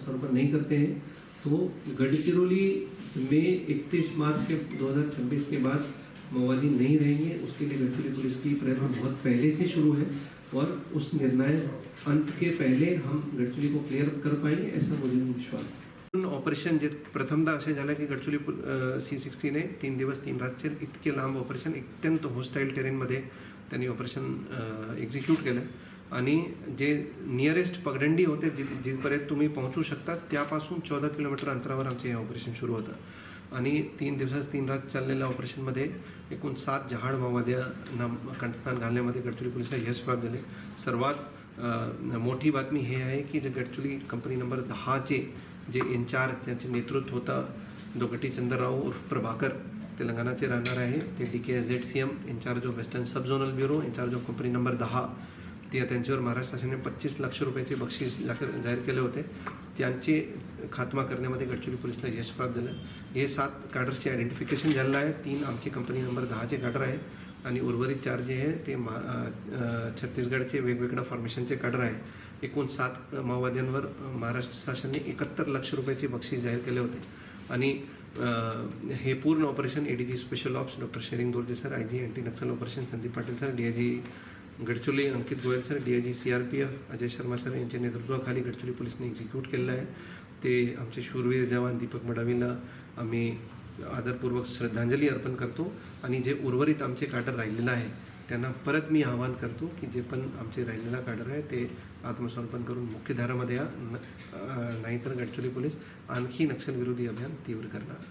आत्मसमर्पण नहीं करते हैं तो गढ़चिरौली में 31 मार्च के 2026 के बाद माओवादी नहीं रहेंगे। उसके लिए गढ़चिरौली पुलिस की प्रयत्न बहुत पहले से शुरू है और उस निर्णायक अंत के पहले हम गढ़चिरौली को क्लियर कर पाएंगे, ऐसा मुझे विश्वास है। ऑपरेशन जे प्रथमदा असे झालं की गढ़चिरौली C60 ने 3 दिवस 3 रातचे इतके लांब ऑपरेशन अत्यंत होस्टाईल टेरेनमध्ये त्यांनी ऑपरेशन एक्झिक्यूट केलं आणि जे नियरेस्ट पगडंडी होते जिथपर्यंत तुम्ही पोहोचू शकता त्यापासून 14 किलोमीटर अंतरावर आमचे हे ऑपरेशन सुरू होतं आणि 3 दिवस 3 रात चाललेल्या ऑपरेशनमध्ये एकूण 7 जहाड माओवाद्यांना कंठस्थान घालण्यामध्ये गडचिरोली पोलिसांना यश प्राप्त झाले। सर्वात मोठी बातमी हे आहे की जे गडचिरोली कंपनी नंबर 10चे जे इन्चार्ज त्यांचे नेतृत्व होतं दोगटी चंद्रराव उर्फ प्रभाकर तेलंगणाचे राहणार आहे ते DKSZCM incharge of western sub zonal bureau incharge of company number 10 ते त्यांच्यावर महाराष्ट्र शासनाने 25 लाख रुपयाचे बक्षीस जाहीर केले होते। त्यांचे खात्मा करण्यामध्ये गडचिरोली पोलिसांना यश प्राप्त झालं। हे 7 कॅडर्सचे आयडेंटिफिकेशन झालेलं आहे। 3 आमची कंपनी नंबर 10चे कॅडर आहे आणि उर्वरित 4 जे आहे ते छत्तीसगडचे वेगवेगळ्या फॉर्मेशनचे कॅडर आहे। एकूण 7 माओवाद्यांवर महाराष्ट्र शासनाने 71 लाख रुपयाचे बक्षीस जाहीर केले होते आणि हे पूर्ण operation ADG special ops doctor Shering Dorje sir, IG anti Naxal operation Sandeep Patil sir, DIG Gadchiroli Ankit Goyal sir, DIG CRPF Ajay Sharma sir यांच्या नेतृत्वाखाली गडचिरोली पोलिसने एक्झिक्यूट केलेलं आहे। ते आमचे शूरवीर जवान दीपक मडावीला आम्ही आदरपूर्वक श्रद्धांजली अर्पण करतो आणि जे उर्वरित आमचे कॅडर राहिलेलं आहे त्यांना परत मी आवाहन करतो की जे पण आमचे राहिलेला कॅडर आहे ते आत्मसमर्पण करून मुख्यधारामध्ये या, नाहीतर गडचिरोली पोलीस आणखी नक्षलविरोधी अभियान तीव्र करणार।